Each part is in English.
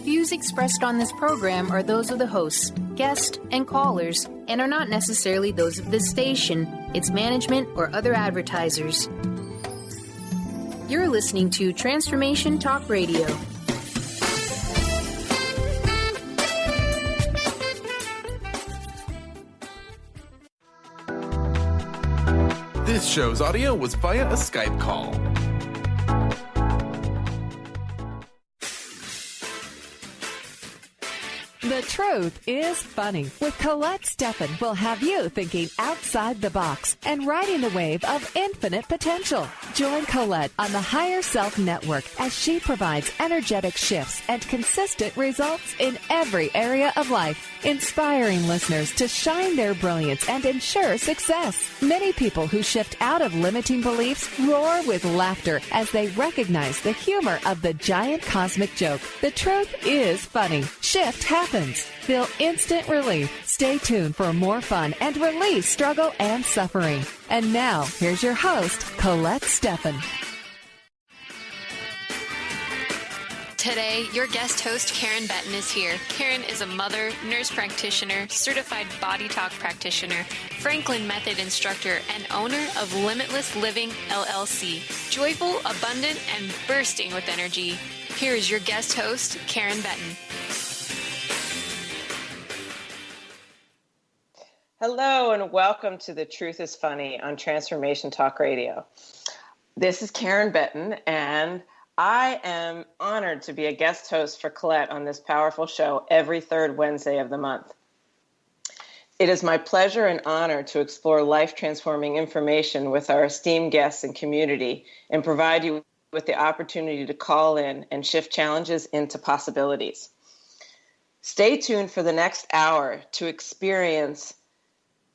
Views expressed on this program are those of the hosts, guests, and callers, and are not necessarily those of this station, its management, or other advertisers. You're listening to Transformation Talk Radio. This show's audio was via a Skype call. The Truth is Funny with Colette Stefan will have you thinking outside the box and riding the wave of infinite potential. Join Colette on the Higher Self Network as she provides energetic shifts and consistent results in every area of life, inspiring listeners to shine their brilliance and ensure success. Many people who shift out of limiting beliefs roar with laughter as they recognize the humor of the giant cosmic joke. The truth is funny. Shift happens. Feel instant relief. Stay tuned for more fun and release struggle and suffering. And now, here's your host, Colette Stefan. Today, your guest host, Karen Betten, is here. Karen is a mother, nurse practitioner, certified body talk practitioner, Franklin Method instructor, and owner of Limitless Living, LLC. Joyful, abundant, and bursting with energy. Here is your guest host, Karen Betten. Hello and welcome to The Truth is Funny on Transformation Talk Radio. This is Karen Betten, and I am honored to be a guest host for Colette on this powerful show every third Wednesday of the month. It is my pleasure and honor to explore life-transforming information with our esteemed guests and community and provide you with the opportunity to call in and shift challenges into possibilities. Stay tuned for the next hour to experience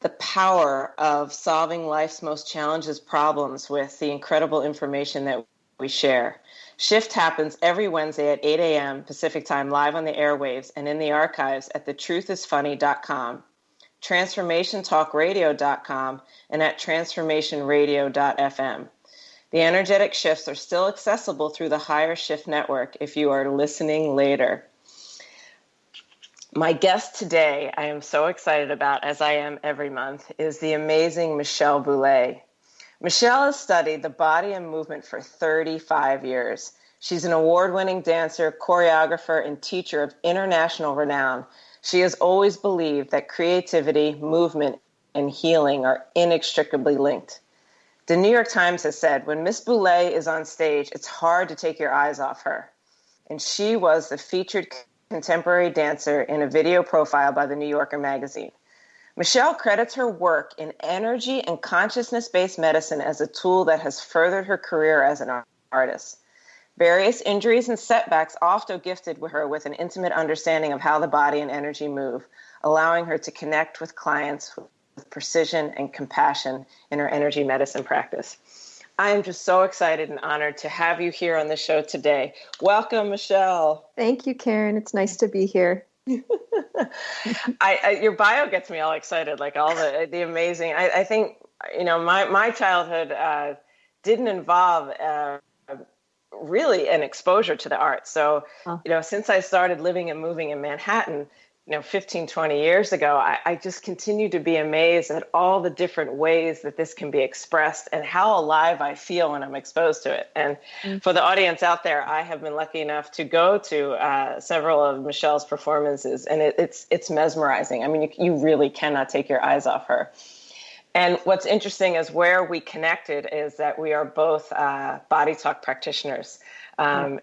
the power of solving life's most challenges problems with the incredible information that we share. Shift happens every Wednesday at 8 a.m. Pacific Time, live on the airwaves and in the archives at thetruthisfunny.com, transformationtalkradio.com, and at transformationradio.fm. The energetic shifts are still accessible through the Higher Shift Network if you are listening later. My guest today, I am so excited about, as I am every month, is the amazing Michelle Bouleacute. Michelle has studied the body and movement for 35 years. She's an award-winning dancer, choreographer, and teacher of international renown. She has always believed that creativity, movement, and healing are inextricably linked. The New York Times has said, when Miss Bouleacute is on stage, it's hard to take your eyes off her. And she was the featured contemporary dancer in a video profile by the New Yorker magazine. Michelle credits her work in energy and consciousness-based medicine as a tool that has furthered her career as an artist. Various injuries and setbacks also gifted her with an intimate understanding of how the body and energy move, allowing her to connect with clients with precision and compassion in her energy medicine practice. I am just so excited and honored to have you here on the show today. Welcome, Michelle. Thank you, Karen. It's nice to be here. Your bio gets me all excited, like all the amazing. I think, my childhood didn't involve really an exposure to the arts. So, since I started living and moving in Manhattan, 15, 20 years ago, I just continue to be amazed at all the different ways that this can be expressed and how alive I feel when I'm exposed to it. And for the audience out there, I have been lucky enough to go to several of Michelle's performances, and it's mesmerizing. I mean, you really cannot take your eyes off her. And what's interesting is where we connected is that we are both body talk practitioners. And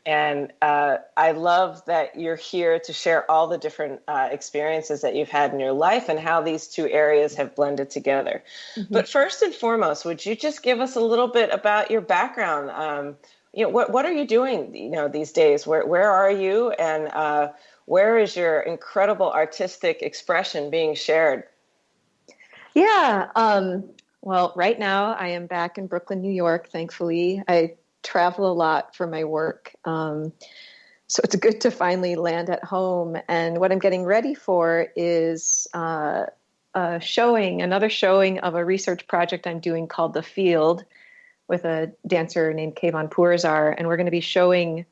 I love that you're here to share all the different experiences that you've had in your life and how these two areas have blended together. Mm-hmm. But first and foremost, would you just give us a little bit about your background? What are you doing, these days? Where are you, and where is your incredible artistic expression being shared? Yeah. Well, right now I am back in Brooklyn, New York, thankfully. I travel a lot for my work. So it's good to finally land at home. And what I'm getting ready for is another showing of a research project I'm doing called The Field with a dancer named Kayvon Purzar. And we're going to be showing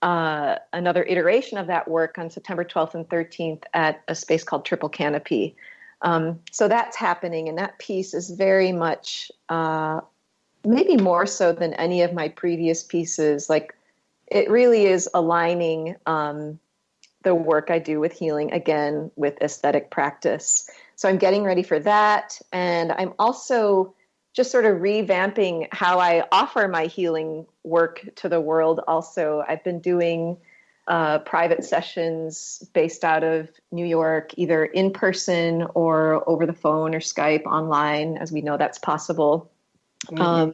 another iteration of that work on September 12th and 13th at a space called Triple Canopy. So that's happening, and that piece is very much, maybe more so than any of my previous pieces. Like, it really is aligning the work I do with healing, again, with aesthetic practice. So I'm getting ready for that. And I'm also just sort of revamping how I offer my healing work to the world. Also, I've been doing private sessions based out of New York, either in person or over the phone or Skype online, as we know that's possible. Mm-hmm.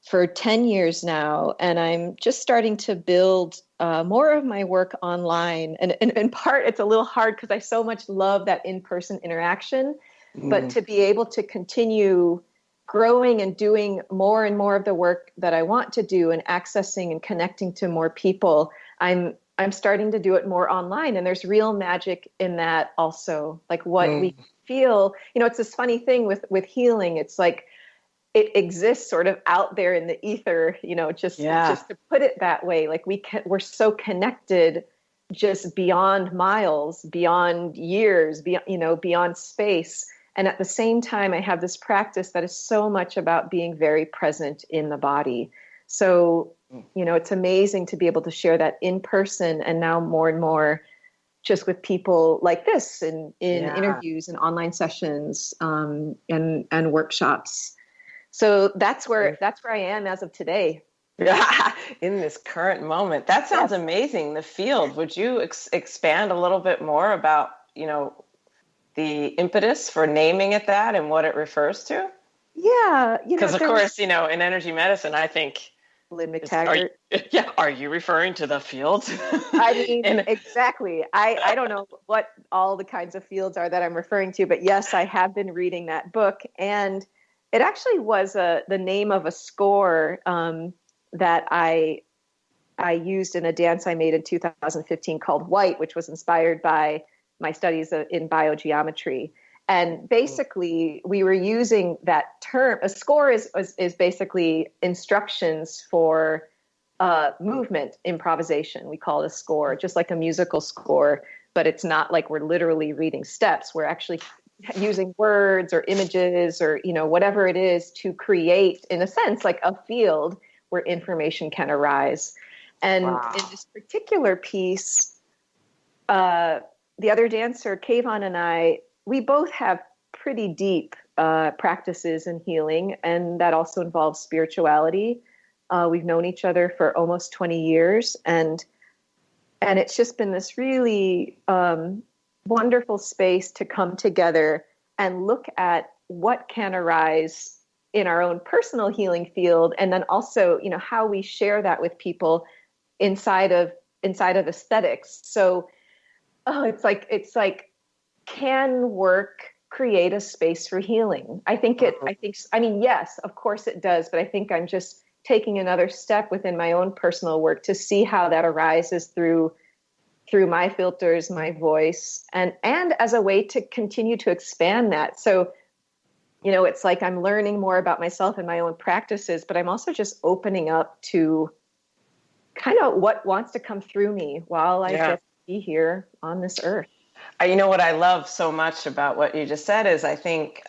For 10 years now, and I'm just starting to build more of my work online. And in part, it's a little hard because I so much love that in-person interaction, but to be able to continue growing and doing more and more of the work that I want to do and accessing and connecting to more people, I'm starting to do it more online. And there's real magic in that also, like what we feel. It's this funny thing with healing. It's like, it exists sort of out there in the ether, just to put it that way. Like we're so connected, just beyond miles, beyond years, beyond space. And at the same time, I have this practice that is so much about being very present in the body. So, it's amazing to be able to share that in person, and now more and more just with people like this in interviews and online sessions and workshops. So that's where I am as of today. Yeah, in this current moment. That sounds amazing. The field. Would you expand a little bit more about, the impetus for naming it that and what it refers to? Yeah. Because of course, in energy medicine, I think Lynn McTaggart. Are you referring to the fields? I mean, exactly. I don't know what all the kinds of fields are that I'm referring to, but yes, I have been reading that book, and it actually was the name of a score that I used in a dance I made in 2015 called White, which was inspired by my studies in biogeometry. And basically, we were using that term. A score is basically instructions for movement improvisation. We call it a score, just like a musical score, but it's not like we're literally reading steps. We're actually using words or images or, whatever it is to create, in a sense, like a field where information can arise. And in this particular piece, the other dancer, Kayvon, and I, we both have pretty deep practices in healing, and that also involves spirituality. We've known each other for almost 20 years, and it's just been this really wonderful space to come together and look at what can arise in our own personal healing field, and then also, how we share that with people inside of aesthetics. So, it's like, can work create a space for healing? I mean, yes, of course it does, but I think I'm just taking another step within my own personal work to see how that arises through my filters, my voice, and as a way to continue to expand that. So, it's like I'm learning more about myself and my own practices, but I'm also just opening up to kind of what wants to come through me while I get to be here on this earth. What I love so much about what you just said is I think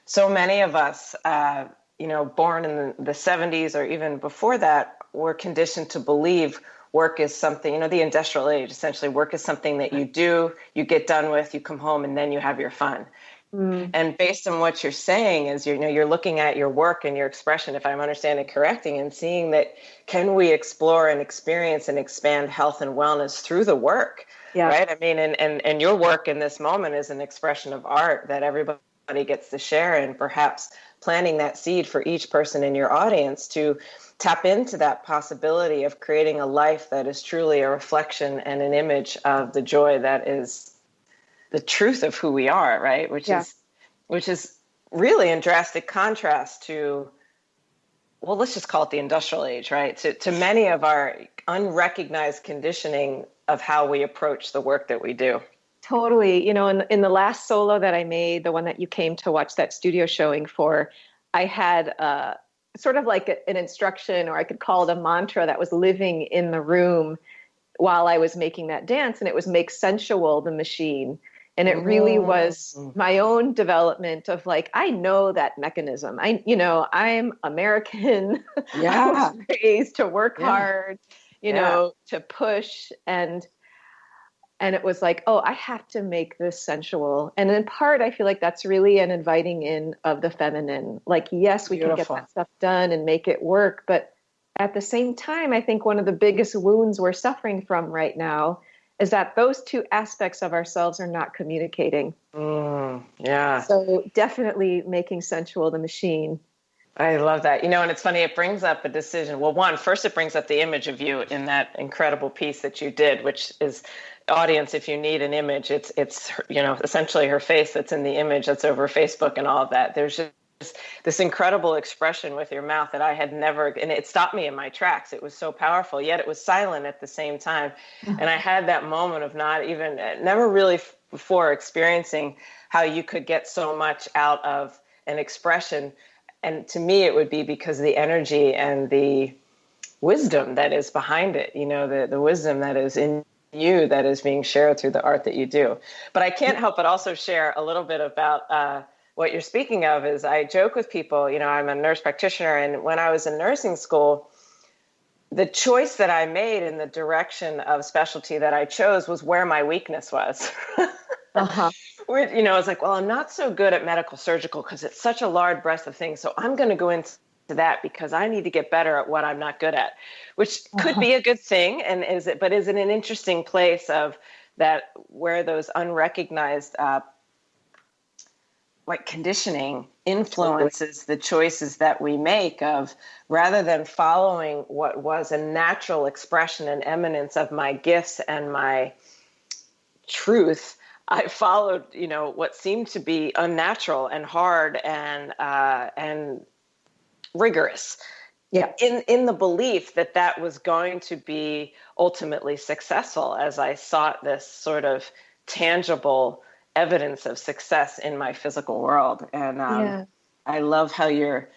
so many of us, born in the 70s or even before that, were conditioned to believe work is something, the industrial age, essentially work is something that you do, you get done with, you come home, and then you have your fun. And based on what you're saying is, you're looking at your work and your expression, if I'm understanding correctly, and seeing that can we explore and experience and expand health and wellness through the work, right? I mean, and your work in this moment is an expression of art that everybody gets to share, and perhaps planting that seed for each person in your audience to tap into that possibility of creating a life that is truly a reflection and an image of the joy that is the truth of who we are, right? Which is really in drastic contrast to, well, let's just call it the industrial age, right? To many of our unrecognized conditioning of how we approach the work that we do. Totally. In the last solo that I made, the one that you came to watch that studio showing for, I had sort of like an instruction, or I could call it a mantra that was living in the room while I was making that dance. And it was make sensual the machine. And it really was my own development of like, I know that mechanism. I'm American. Yeah. I was raised to work hard, to push. And it was like, oh, I have to make this sensual. And in part, I feel like that's really an inviting in of the feminine. Like, yes, we can get that stuff done and make it work. But at the same time, I think one of the biggest wounds we're suffering from right now is that those two aspects of ourselves are not communicating. Yeah. So definitely making sensual the machine. I love that. And it's funny, it brings up a decision. Well, first it brings up the image of you in that incredible piece that you did, which is, audience, if you need an image, it's essentially her face that's in the image that's over Facebook and all of that. There's just this incredible expression with your mouth that I had never, and it stopped me in my tracks. It was so powerful, yet it was silent at the same time. And I had that moment of never really before experiencing how you could get so much out of an expression. And to me, it would be because of the energy and the wisdom that is behind it, the wisdom that is in you that is being shared through the art that you do. But I can't help but also share a little bit about what you're speaking of. Is I joke with people, I'm a nurse practitioner, and when I was in nursing school, the choice that I made in the direction of specialty that I chose was where my weakness was. Where, I was like, well, I'm not so good at medical surgical because it's such a large breadth of things. So I'm going to go into that because I need to get better at what I'm not good at, which could be a good thing. And is it an interesting place of that where those unrecognized like conditioning influences the choices that we make of, rather than following what was a natural expression and eminence of my gifts and my truth, I followed, what seemed to be unnatural and hard and rigorous. Yeah. In the belief that was going to be ultimately successful, as I sought this sort of tangible evidence of success in my physical world. And I love how you're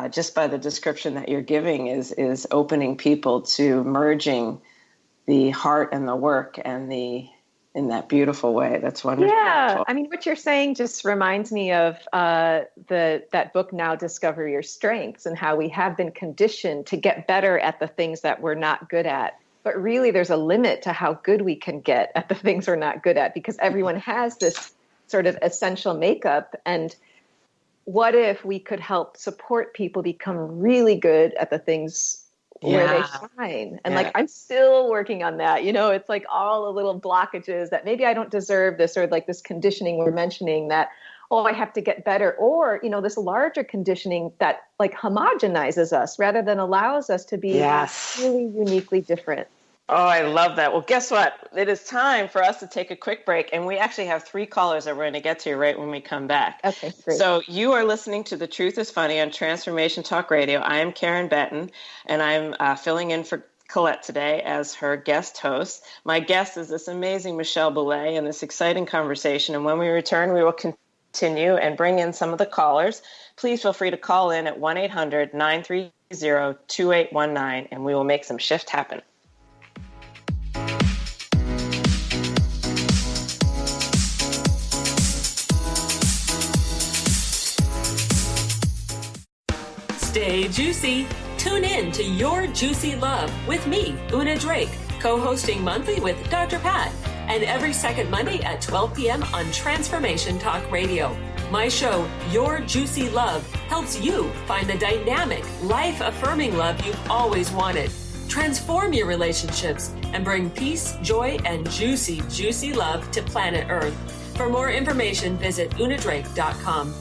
just by the description that you're giving is opening people to merging the heart and the work and in that beautiful way. That's wonderful. Yeah. I mean, what you're saying just reminds me of that book, Now Discover Your Strengths, and how we have been conditioned to get better at the things that we're not good at. But really, there's a limit to how good we can get at the things we're not good at, because everyone has this sort of essential makeup. And what if we could help support people become really good at the things where they shine? And like, I'm still working on that. It's like all the little blockages that maybe I don't deserve this, or like this conditioning we're mentioning that, I have to get better, or, this larger conditioning that like homogenizes us rather than allows us to be really uniquely different. Oh, I love that. Well, guess what? It is time for us to take a quick break. And we actually have 3 callers that we're going to get to right when we come back. Okay, great. So you are listening to The Truth is Funny on Transformation Talk Radio. I am Karen Betten, and I'm filling in for Colette today as her guest host. My guest is this amazing Michelle Bouleacute, and this exciting conversation. And when we return, we will continue and bring in some of the callers. Please feel free to call in at 1-800-930-2819, and we will make some shift happen. Stay juicy. Tune in to Your Juicy Love with me, Una Drake, co-hosting monthly with Dr. Pat, and every second Monday at 12 p.m. on Transformation Talk Radio. My show, Your Juicy Love, helps you find the dynamic, life-affirming love you've always wanted. Transform your relationships and bring peace, joy, and juicy, juicy love to planet Earth. For more information, visit unadrake.com.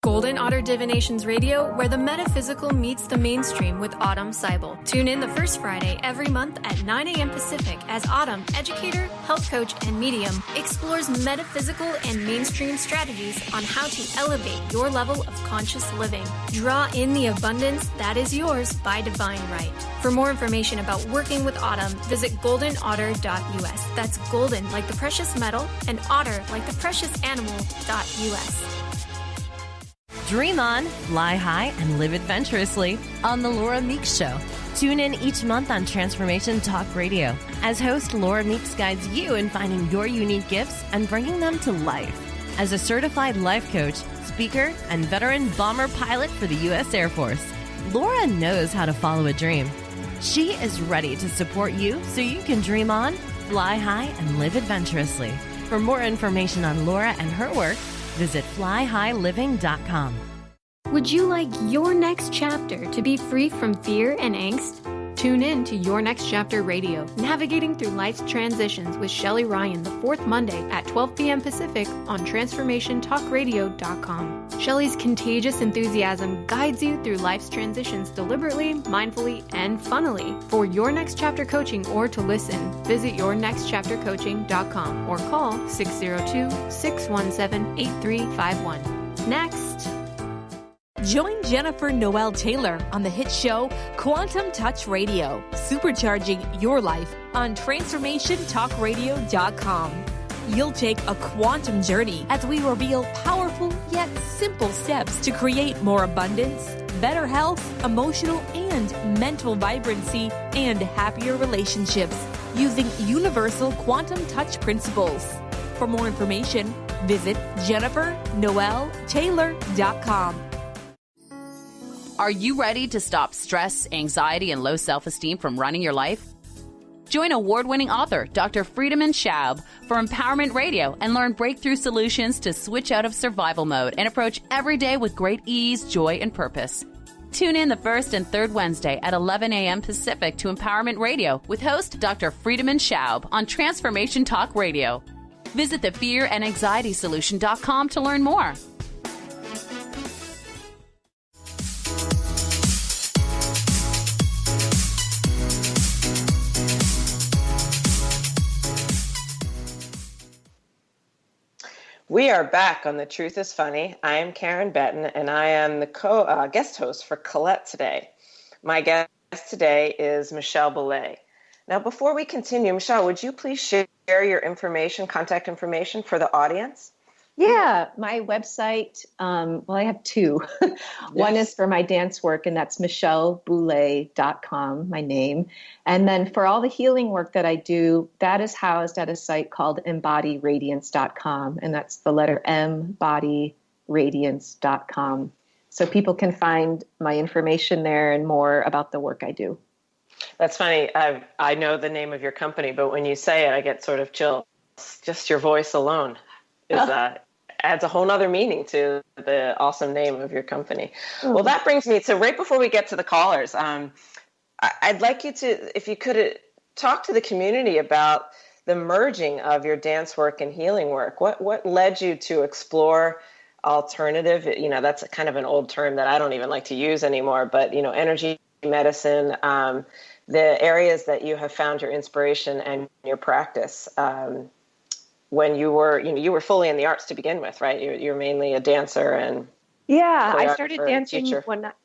Golden Otter Divinations Radio, where the metaphysical meets the mainstream with Autumn Seibel. Tune in the first Friday every month at 9 a.m. Pacific as Autumn, educator, health coach, and medium, explores metaphysical and mainstream strategies on how to elevate your level of conscious living. Draw in the abundance that is yours by divine right. For more information about working with Autumn, visit goldenotter.us. That's golden like the precious metal and otter like the precious animal.us. Dream on, fly high, and live adventurously on The Laura Meeks Show. Tune in each month on Transformation Talk Radio as host Laura Meeks guides you in finding your unique gifts and bringing them to life. As a certified life coach, speaker, and veteran bomber pilot for the U.S. Air Force, Laura knows how to follow a dream. She is ready to support you so you can dream on, fly high, and live adventurously. For more information on Laura and her work, visit flyhighliving.com. Would you like your next chapter to be free from fear and angst? Tune in to Your Next Chapter Radio, navigating through life's transitions with Shelley Ryan the fourth Monday at 12 p.m. Pacific on TransformationTalkRadio.com. Shelley's contagious enthusiasm guides you through life's transitions deliberately, mindfully, and funnily. For Your Next Chapter coaching or to listen, visit YourNextChapterCoaching.com or call 602-617-8351. Next. Join Jennifer Noel Taylor on the hit show Quantum Touch Radio, supercharging your life on TransformationTalkRadio.com. You'll take a quantum journey as we reveal powerful yet simple steps to create more abundance, better health, emotional and mental vibrancy, and happier relationships using universal quantum touch principles. For more information, visit JenniferNoelTaylor.com. Are you ready to stop stress, anxiety, and low self-esteem from running your life? Join award-winning author Dr. Friedemann Schaub for Empowerment Radio and learn breakthrough solutions to switch out of survival mode and approach every day with great ease, joy, and purpose. Tune in the first and third Wednesday at 11 a.m. Pacific to Empowerment Radio with host Dr. Friedemann Schaub on Transformation Talk Radio. Visit thefearandanxietysolution.com to learn more. We are back on The Truth is Funny. I am Karen Betten, and I am the guest host for Colette today. My guest today is Michelle Bouleacute. Now, before we continue, Michelle, would you please share your information, contact information for the audience? Yeah, my website, I have two. One is for my dance work, and that's michellebouleacute.com, my name. And then for all the healing work that I do, that is housed at a site called embodyradiance.com, and that's the letter M, bodyradiance.com. So people can find my information there and more about the work I do. That's funny. I know the name of your company, but when you say it, I get sort of chills. Just your voice alone adds a whole nother meaning to the awesome name of your company. Well, that brings me to right before we get to the callers. I'd like you to, if you could, talk to the community about the merging of your dance work and healing work. What led you to explore alternative? That's kind of an old term that I don't even like to use anymore. But energy medicine, the areas that you have found your inspiration and your practice. When you were fully in the arts to begin with, right? You're mainly a dancer and I started dancing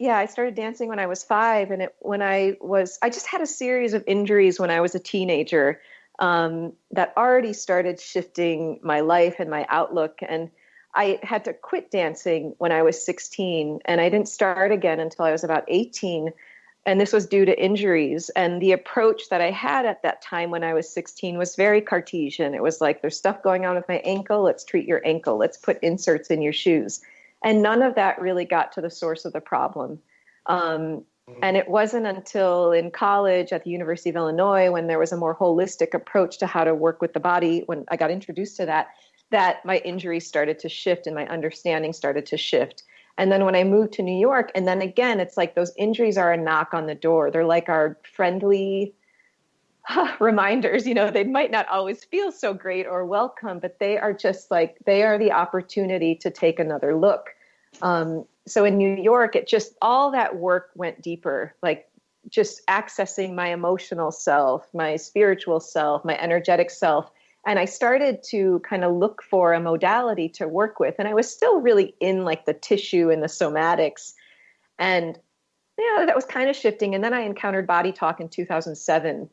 I started dancing when I was 5, and I just had a series of injuries when I was a teenager that already started shifting my life and my outlook, and I had to quit dancing when I was 16, and I didn't start again until I was about 18. And this was due to injuries. And the approach that I had at that time when I was 16 was very Cartesian. It was like, there's stuff going on with my ankle. Let's treat your ankle. Let's put inserts in your shoes. And none of that really got to the source of the problem. And it wasn't until in college at the University of Illinois, when there was a more holistic approach to how to work with the body, when I got introduced to that my injuries started to shift and my understanding started to shift. And then when I moved to New York, and then again, it's like those injuries are a knock on the door. They're like our friendly reminders. They might not always feel so great or welcome, but they are just like, they are the opportunity to take another look. So in New York, all that work went deeper, like just accessing my emotional self, my spiritual self, my energetic self. And I started to kind of look for a modality to work with. And I was still really in like the tissue and the somatics. And, that was kind of shifting. And then I encountered Body Talk in 2007.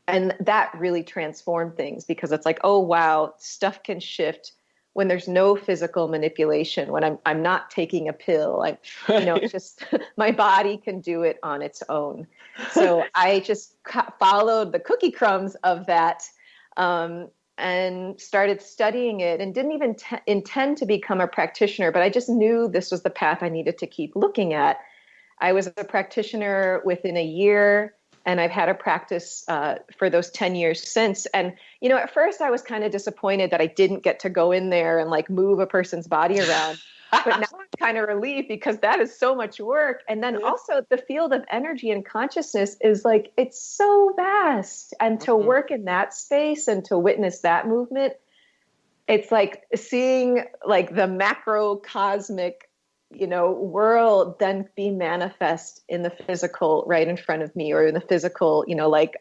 And that really transformed things, because it's like, oh, wow, stuff can shift when there's no physical manipulation, when I'm not taking a pill, it's just my body can do it on its own. So I just followed the cookie crumbs of that, and started studying it, and didn't even intend to become a practitioner, but I just knew this was the path I needed to keep looking at. I was a practitioner within a year, and I've had a practice for those 10 years since. And, at first I was kind of disappointed that I didn't get to go in there and move a person's body around. But now I'm kind of relieved, because that is so much work. And then also the field of energy and consciousness is it's so vast. And to work in that space and to witness that movement, it's like seeing the macrocosmic, world then be manifest in the physical right in front of me, or in the physical,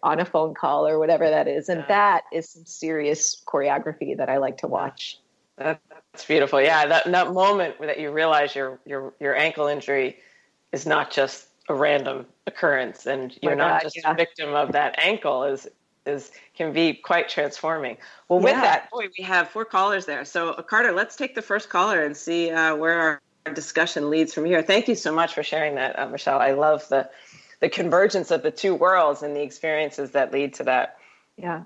on a phone call or whatever that is. And that is some serious choreography that I like to watch. That's beautiful. Yeah, that moment that you realize your ankle injury is not just a random occurrence, and you're not just a victim of that ankle is can be quite transforming. Well, with that, we have 4 callers there. So Carter, let's take the first caller and see where our discussion leads from here. Thank you so much for sharing that, Michelle. I love the convergence of the two worlds and the experiences that lead to that. Yeah. All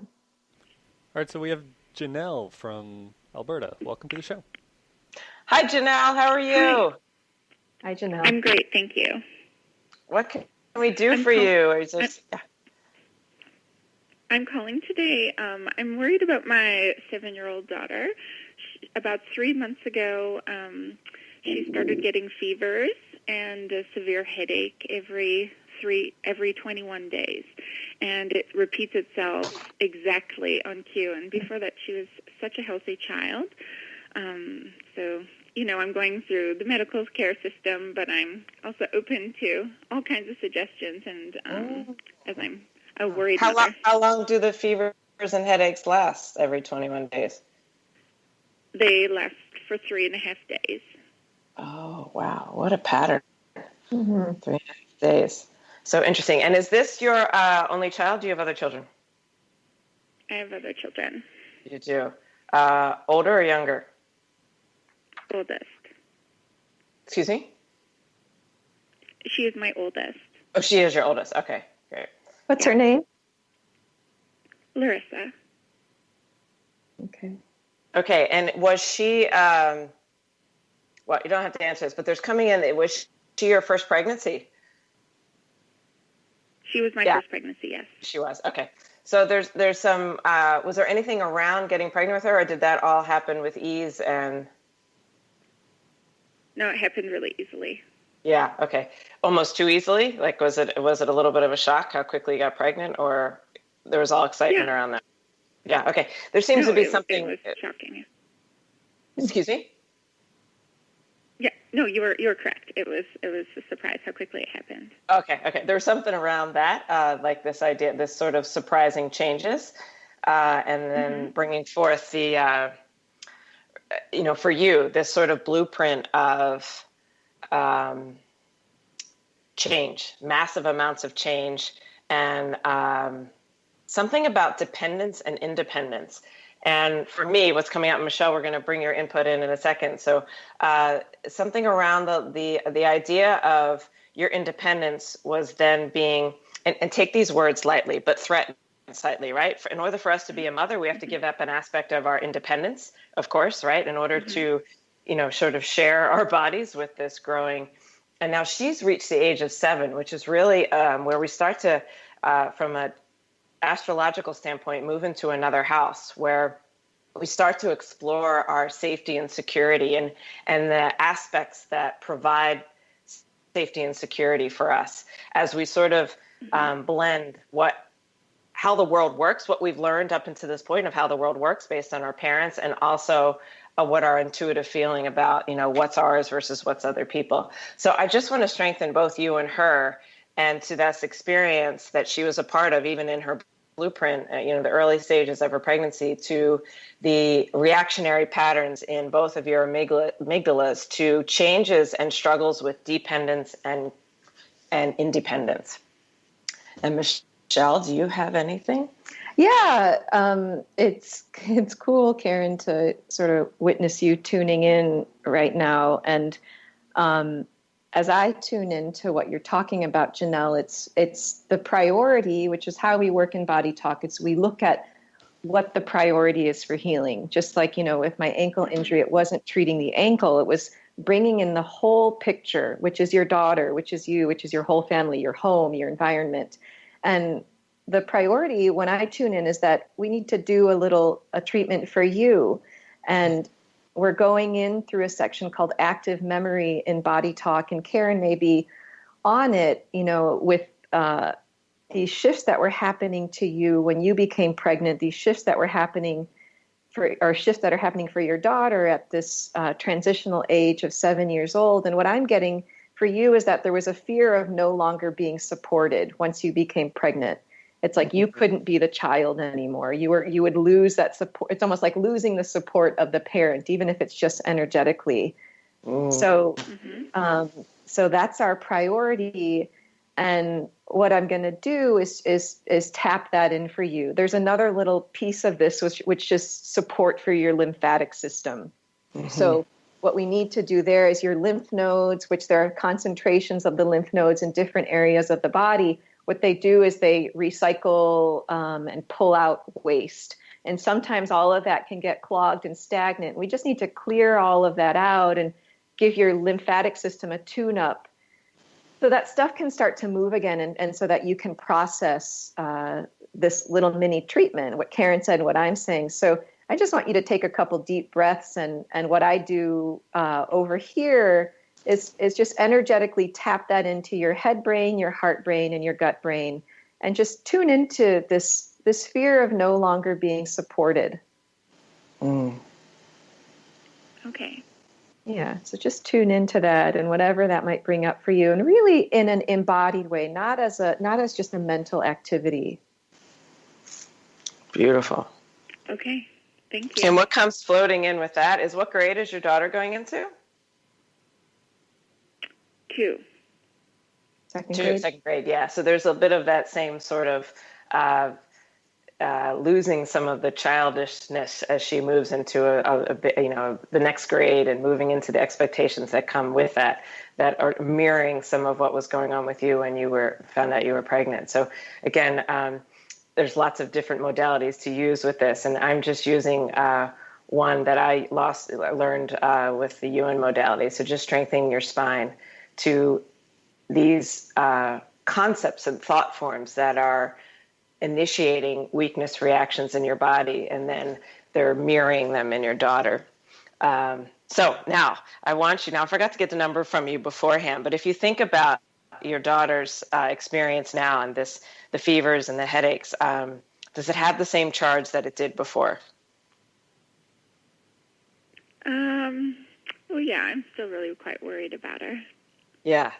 right, so we have Janelle from Alberta. Welcome to the show. Hi, Janelle. How are you? Hi, Janelle. I'm great, thank you. What can we do for you? Or just, I'm calling today. I'm worried about my 7-year-old daughter. About 3 months ago, she started getting fevers and a severe headache every 21 days. And it repeats itself exactly on cue. And before that, she was such a healthy child. So, I'm going through the medical care system, but I'm also open to all kinds of suggestions. And as I'm a worried mother. How long do the fevers and headaches last every 21 days? They last for 3.5 days. Oh, wow. What a pattern. 3.5 days. So interesting. And is this your only child? Do you have other children? I have other children. You do. Older or younger? Oldest. Excuse me? She is my oldest. Oh, she is your oldest. Okay, great. What's her name? Larissa. Okay, and was she, well, you don't have to answer this, but there's coming in, was she your first pregnancy? She was my first pregnancy, yes. She was, okay. So there's some, was there anything around getting pregnant with her, or did that all happen with ease? And no, it happened really easily. Yeah, okay. Almost too easily? Was it a little bit of a shock how quickly you got pregnant, or there was all excitement around that? Yeah, okay. There seems to be something. It was shocking. Excuse me? Yeah, no, you were correct. It was a surprise how quickly it happened. Okay. There was something around that, this idea, this sort of surprising changes, and then bringing forth the, for you, this sort of blueprint of change, massive amounts of change, and something about dependence and independence. And for me, what's coming out, Michelle, we're going to bring your input in a second. So something around the idea of your independence was then being, and take these words lightly, but threatened slightly, right? In order for us to be a mother, we have to give up an aspect of our independence, of course, right? In order to, sort of share our bodies with this growing. And now she's reached the age of 7, which is really where we start to, from an astrological standpoint, move into another house where we start to explore our safety and security and the aspects that provide safety and security for us as we sort of blend how the world works, what we've learned up until this point of how the world works based on our parents, and also what our intuitive feeling about, what's ours versus what's other people. So I just want to strengthen both you and her, and to this experience that she was a part of, even in her blueprint, the early stages of her pregnancy, to the reactionary patterns in both of your amygdalas to changes and struggles with dependence and independence. And Michelle, do you have anything? Yeah, it's cool, Karen, to sort of witness you tuning in right now. And as I tune into what you're talking about, Janelle, it's the priority, which is how we work in Body Talk. It's we look at what the priority is for healing. Just like, with my ankle injury, it wasn't treating the ankle. It was bringing in the whole picture, which is your daughter, which is you, which is your whole family, your home, your environment. And the priority when I tune in is that we need to do a treatment for you. And we're going in through a section called Active Memory in Body Talk. And Karen may be on it, with these shifts that were happening to you when you became pregnant, these shifts that were happening shifts that are happening for your daughter at this transitional age of 7 years old. And what I'm getting for you is that there was a fear of no longer being supported once you became pregnant. It's like you couldn't be the child anymore. You would lose that support. It's almost like losing the support of the parent, even if it's just energetically. So that's our priority. And what I'm going to do is tap that in for you. There's another little piece of this, which is support for your lymphatic system. So what we need to do there is your lymph nodes, which there are concentrations of the lymph nodes in different areas of the body. What they do is they recycle and pull out waste. And sometimes all of that can get clogged and stagnant. We just need to clear all of that out and give your lymphatic system a tune-up so that stuff can start to move again and so that you can process this little mini treatment, what Karen said and what I'm saying. So I just want you to take a couple deep breaths. And what I do over here is just energetically tap that into your head brain, your heart brain, and your gut brain, and just tune into this fear of no longer being supported. Okay. Yeah, so just tune into that and whatever that might bring up for you, and really in an embodied way, not as just a mental activity. Beautiful. Okay, thank you. And what comes floating in with that is, what grade is your daughter going into? 2. Second grade, yeah. So there's a bit of that same sort of losing some of the childishness as she moves into the next grade and moving into the expectations that come with that are mirroring some of what was going on with you when you found out you were pregnant. So again, there's lots of different modalities to use with this, and I'm just using one that I learned with the UN modality. So just strengthening your spine to these concepts and thought forms that are initiating weakness reactions in your body, and then they're mirroring them in your daughter. So now I forgot to get the number from you beforehand, but if you think about your daughter's experience now and the fevers and the headaches, does it have the same charge that it did before? Well, yeah, I'm still really quite worried about her. Yeah.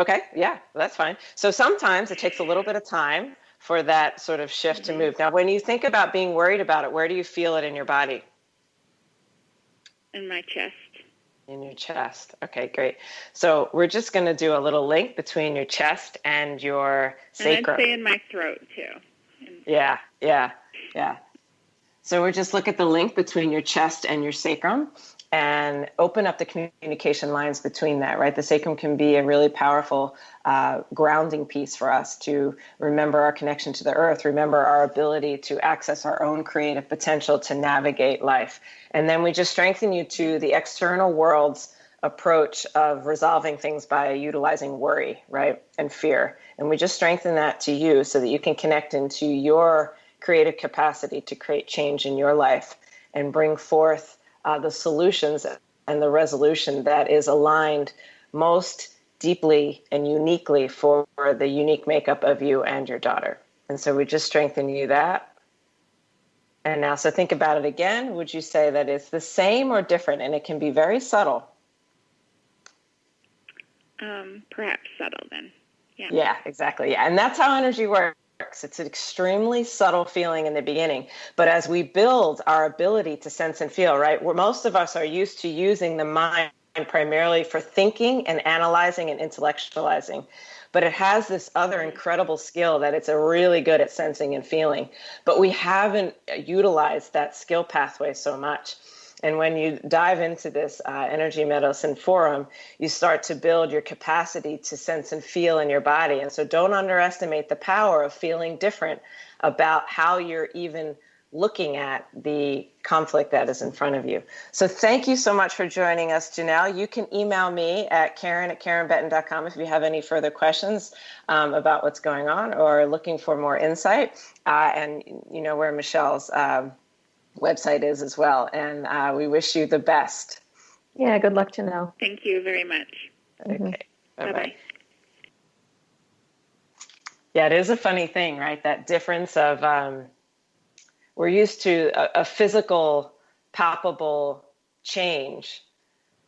Okay, yeah, that's fine. So sometimes it takes a little bit of time for that sort of shift to move. Now, when you think about being worried about it, where do you feel it in your body? In my chest. In your chest. Okay, great. So we're just going to do a little link between your chest and your sacrum. And I'd say in my throat, too. Yeah. So we're just look at the link between your chest and your sacrum and open up the communication lines between that, right? The sacrum can be a really powerful grounding piece for us to remember our connection to the earth, remember our ability to access our own creative potential to navigate life. And then we just strengthen you to the external world's approach of resolving things by utilizing worry, right? And fear. And we just strengthen that to you so that you can connect into your creative capacity to create change in your life and bring forth the solutions and the resolution that is aligned most deeply and uniquely for the unique makeup of you and your daughter. And so we just strengthen you that. And now, so think about it again. Would you say that it's the same or different? And it can be very subtle. Perhaps subtle then. Yeah. Yeah, exactly. Yeah. And that's how energy works. It's an extremely subtle feeling in the beginning. But as we build our ability to sense and feel, right, where most of us are used to using the mind primarily for thinking and analyzing and intellectualizing. But it has this other incredible skill that it's really good at sensing and feeling. But we haven't utilized that skill pathway so much. And when you dive into this energy medicine forum, you start to build your capacity to sense and feel in your body. And so don't underestimate the power of feeling different about how you're even looking at the conflict that is in front of you. So thank you so much for joining us, Janelle. You can email me at Karen@KarenBetten.com if you have any further questions about what's going on or looking for more insight. And you know where Michelle's website is as well. And we wish you the best. Yeah, good luck, Janelle. Thank you very much. Okay. Bye-bye. Bye-bye. Yeah, it is a funny thing, right? That difference of we're used to a physical, palpable change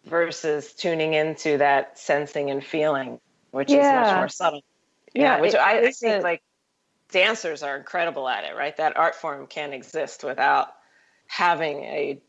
versus tuning into that sensing and feeling, which is much more subtle. Yeah, which I think like dancers are incredible at it, right? That art form can't exist without having a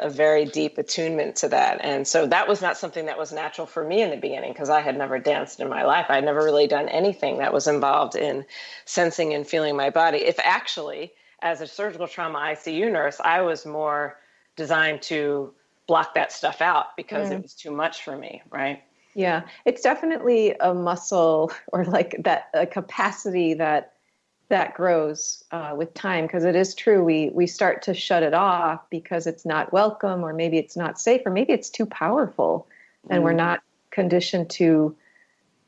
very deep attunement to that. And so that was not something that was natural for me in the beginning because I had never danced in my life. I had never really done anything that was involved in sensing and feeling my body. If actually, as a surgical trauma ICU nurse, I was more designed to block that stuff out because it was too much for me, right? Yeah, it's definitely a muscle or like that a capacity that grows with time, because it is true. We start to shut it off because it's not welcome, or maybe it's not safe, or maybe it's too powerful, and we're not conditioned to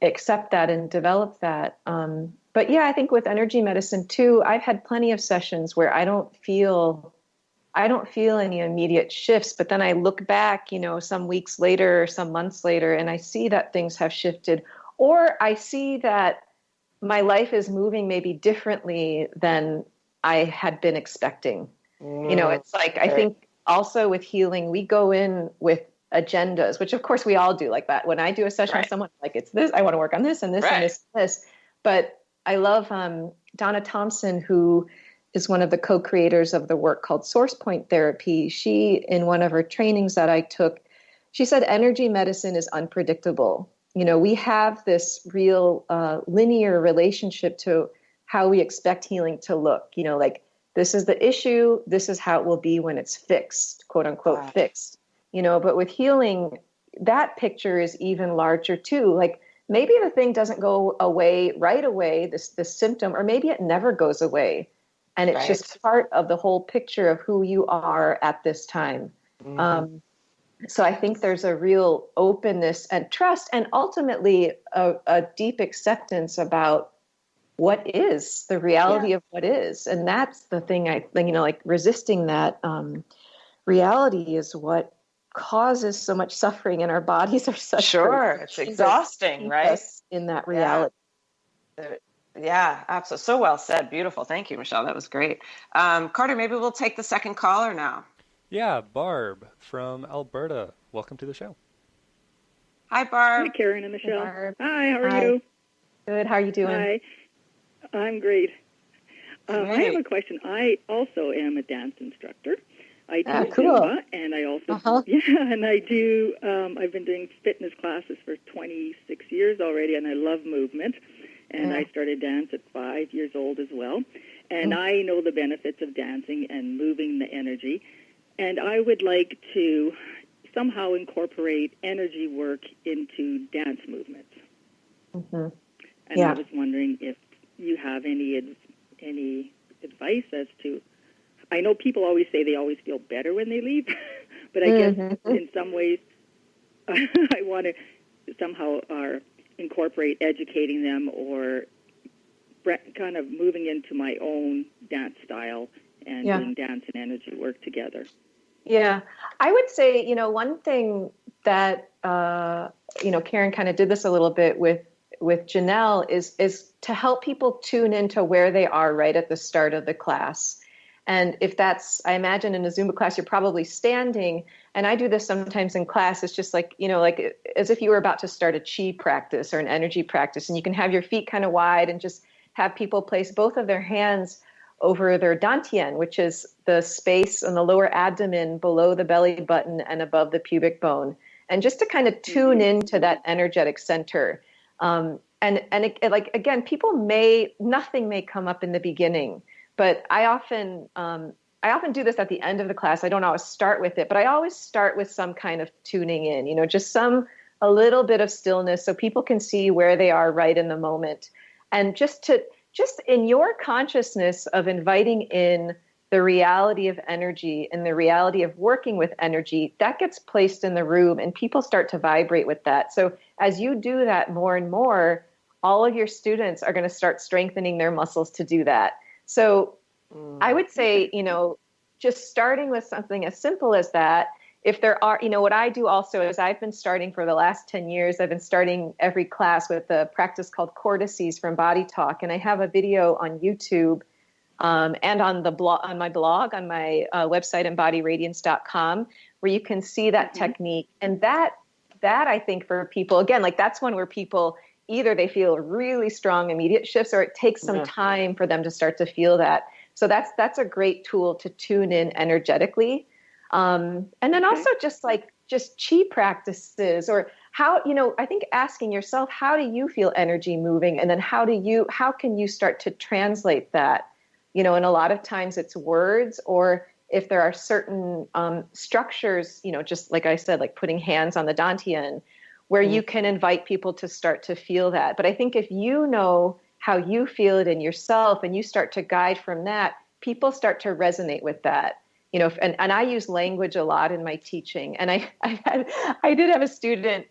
accept that and develop that. But yeah, I think with energy medicine too, I've had plenty of sessions where I don't feel any immediate shifts, but then I look back, some weeks later or some months later, and I see that things have shifted, or I see that my life is moving maybe differently than I had been expecting. It's like, I think also with healing, we go in with agendas, which of course we all do like that. When I do a session with someone, like, it's this, I want to work on this and this and this and this. But I love Donna Thompson, who is one of the co-creators of the work called Source Point Therapy. She, in one of her trainings that I took, she said energy medicine is unpredictable. We have this real linear relationship to how we expect healing to look. Like, this is the issue, this is how it will be when it's fixed, quote unquote, fixed. But with healing, that picture is even larger too. Like, maybe the thing doesn't go away right away, this symptom, or maybe it never goes away. And it's just part of the whole picture of who you are at this time. So I think there's a real openness and trust, and ultimately a deep acceptance about what is the reality of what is. And that's the thing I think, like resisting that reality is what causes so much suffering, and our bodies are such it's exhausting, right? In that reality. Yeah, absolutely. So well said. Beautiful. Thank you, Michelle. That was great. Carter, maybe we'll take the second caller now. Yeah, Barb from Alberta. Welcome to the show. Hi, Barb. Hi, Karen and Michelle. Barb. Hi, how are you? Good. How are you doing? Hi. I'm great. I have a question. I also am a dance instructor. I do Zumba, and I also and I do. I've been doing fitness classes for 26 years already, and I love movement. And I started dance at 5 years old as well. And I know the benefits of dancing and moving the energy. And I would like to somehow incorporate energy work into dance movements. And I was wondering if you have any advice as to, I know people always say they always feel better when they leave, but I guess in some ways I want to somehow incorporate educating them or kind of moving into my own dance style and doing dance and energy work together. Yeah, I would say, one thing that, Karen kind of did this a little bit with Janelle is to help people tune into where they are right at the start of the class. And if that's, I imagine in a Zumba class, you're probably standing. And I do this sometimes in class. It's just like, like as if you were about to start a chi practice or an energy practice. And you can have your feet kind of wide and just have people place both of their hands over their dantian, which is the space on the lower abdomen below the belly button and above the pubic bone. and just to kind of tune into that energetic center. And it, like, again, nothing may come up in the beginning, but I often do this at the end of the class. I don't always start with it, but I always start with some kind of tuning in, just a little bit of stillness so people can see where they are right in the moment. And just in your consciousness of inviting in the reality of energy and the reality of working with energy, that gets placed in the room and people start to vibrate with that. So as you do that more and more, all of your students are going to start strengthening their muscles to do that. So I would say, just starting with something as simple as that. If there are, what I do also is I've been starting for the last 10 years, I've been starting every class with a practice called Cortices from Body Talk. And I have a video on YouTube and on the blog, on my blog, on my website, embodyradiance.com, where you can see that technique. And that I think for people, again, like that's one where people either they feel really strong immediate shifts or it takes some time for them to start to feel that. So that's a great tool to tune in energetically. And then also just chi practices or how, I think asking yourself, how do you feel energy moving? And then how can you start to translate that? And a lot of times it's words, or if there are certain structures, just like I said, like putting hands on the dantian, where you can invite people to start to feel that. But I think if you know how you feel it in yourself and you start to guide from that, people start to resonate with that. And I use language a lot in my teaching. And I did have a student,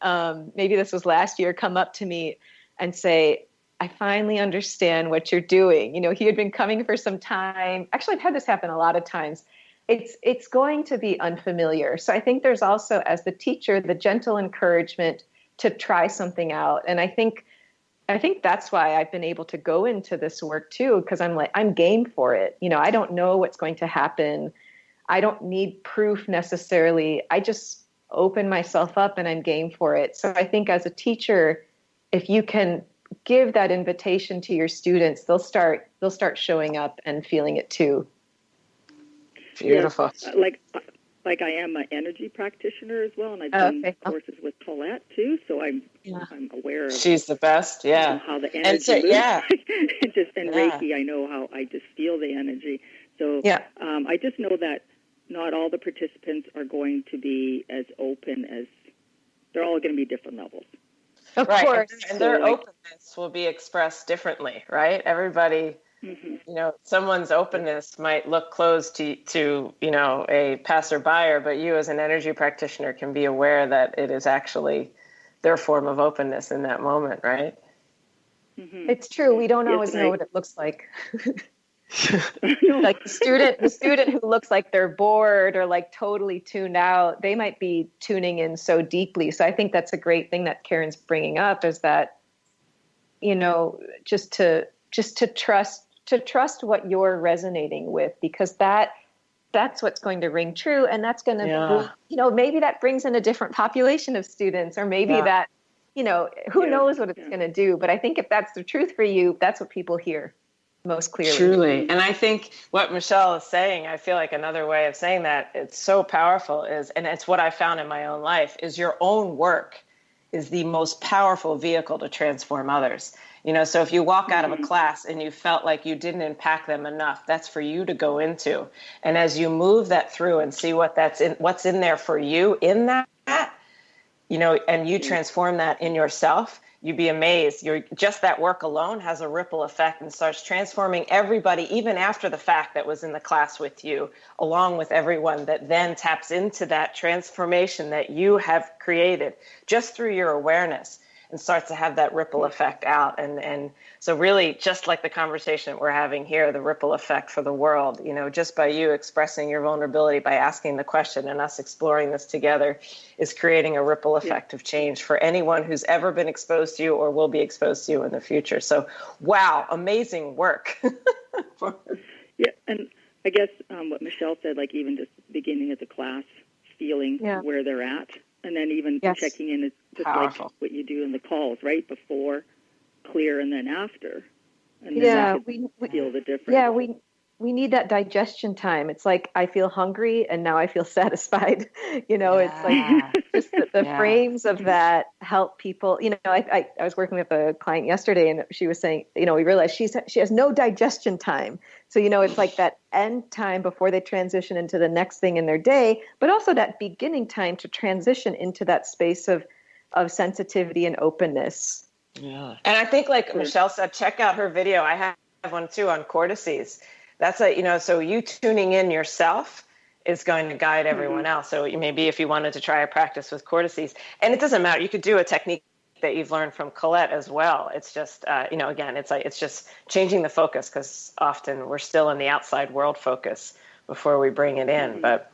maybe this was last year, come up to me and say, I finally understand what you're doing. He had been coming for some time. Actually, I've had this happen a lot of times. It's going to be unfamiliar. So I think there's also, as the teacher, the gentle encouragement to try something out. And I think that's why I've been able to go into this work too, because I'm game for it. I don't know what's going to happen. I don't need proof necessarily. I just open myself up and I'm game for it. So I think as a teacher, if you can give that invitation to your students, they'll start showing up and feeling it too. Beautiful. Yeah, like I am an energy practitioner as well, and I've done courses with Colette too, so I'm aware of. She's the best, yeah. How the energy moves. And Reiki, I know how I just feel the energy. So I just know that not all the participants are going to be as open as, they're all going to be different levels. Of course. And their openness will be expressed differently, right? Everybody, someone's openness might look closed to a passerby, but you as an energy practitioner can be aware that it is actually their form of openness in that moment, right? Mm-hmm. It's true. We don't always know what it looks like. Like the student who looks like they're bored or like totally tuned out, they might be tuning in so deeply. So I think that's a great thing that Karen's bringing up, is that, just to trust what you're resonating with, because that's what's going to ring true. And that's going to, maybe that brings in a different population of students, or maybe that, who knows what it's going to do. But I think if that's the truth for you, that's what people hear most clearly. Truly. And I think what Michelle is saying, I feel like another way of saying that, it's so powerful, and it's what I found in my own life, is your own work is the most powerful vehicle to transform others. So if you walk out of a class and you felt like you didn't impact them enough, that's for you to go into. And as you move that through and see what's in there for you in that, and you transform that in yourself, you'd be amazed. Just that work alone has a ripple effect and starts transforming everybody, even after the fact, that was in the class with you, along with everyone that then taps into that transformation that you have created just through your awareness, and starts to have that ripple effect out. And so really, just like the conversation that we're having here, the ripple effect for the world, just by you expressing your vulnerability, by asking the question and us exploring this together, is creating a ripple effect of change for anyone who's ever been exposed to you or will be exposed to you in the future. So, wow, amazing work. Yeah, and I guess what Michelle said, like even just the beginning of the class, feeling where they're at, and then even checking in, is just like what you do in the calls, right? Before, clear, and then after. And then we feel the difference. Yeah, we need that digestion time. It's like I feel hungry and now I feel satisfied. It's like just the frames of that help people. I was working with a client yesterday and she was saying, we realized she has no digestion time. So, it's like that end time before they transition into the next thing in their day, but also that beginning time to transition into that space of sensitivity and openness. Yeah. And I think, like Michelle said, check out her video. I have one too on cortices. That's so you tuning in yourself is going to guide everyone else. So maybe if you wanted to try a practice with cortices, and it doesn't matter, you could do a technique that you've learned from Colette as well. It's just, again, it's just changing the focus, because often we're still in the outside world focus before we bring it in. But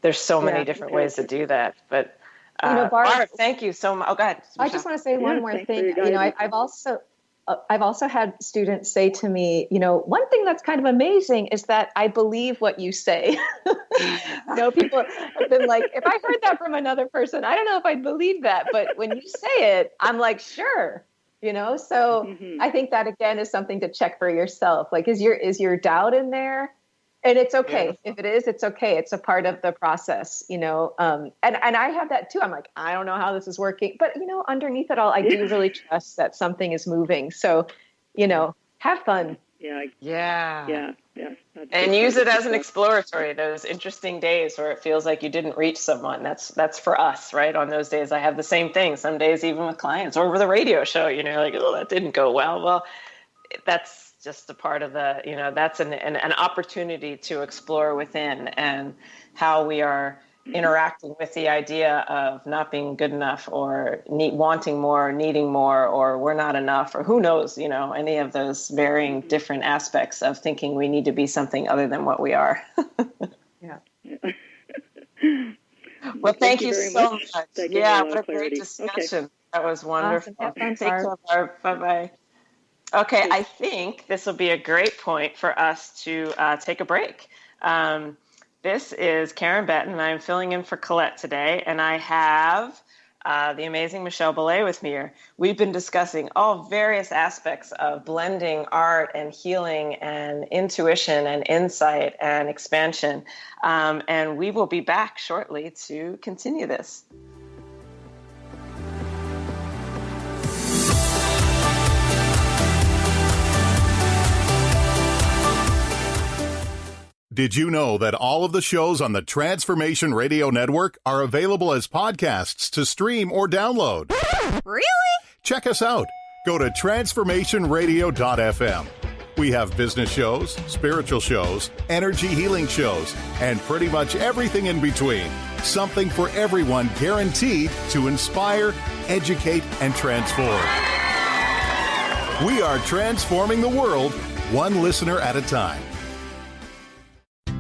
there's so many different ways to do that. But Barb, thank you so much. Oh, go ahead, Michelle. I just want to say one more thing. I've also had students say to me, one thing that's kind of amazing is that I believe what you say. People have been like, if I heard that from another person, I don't know if I'd believe that. But when you say it, I'm like, sure. So I think that, again, is something to check for yourself. Like, is your doubt in there? And it's okay. Yeah. If it is, it's okay. It's a part of the process, and I have that too. I'm like, I don't know how this is working, but underneath it all, I do really trust that something is moving. So, have fun. Yeah. And use it as an exploratory, those interesting days where it feels like you didn't reach someone. That's for us, right? On those days, I have the same thing. Some days, even with clients or with a radio show, like, oh, that didn't go well. Well, that's just a part of the, that's an opportunity to explore within and how we are interacting with the idea of not being good enough or wanting more, needing more, or we're not enough, or who knows, any of those varying different aspects of thinking we need to be something other than what we are. Yeah. Well, thank you so much. What a great discussion. Okay. That was wonderful. Awesome. Take care, Barb. Bye-bye. Okay, I think this will be a great point for us to take a break. This is Karen Betten, and I'm filling in for Colette today, and I have the amazing Michelle Bouleacute with me here. We've been discussing all various aspects of blending art and healing and intuition and insight and expansion, and we will be back shortly to continue this. Did you know that all of the shows on the Transformation Radio Network are available as podcasts to stream or download? Really? Check us out. Go to transformationradio.fm. We have business shows, spiritual shows, energy healing shows, and pretty much everything in between. Something for everyone, guaranteed to inspire, educate, and transform. We are transforming the world, one listener at a time.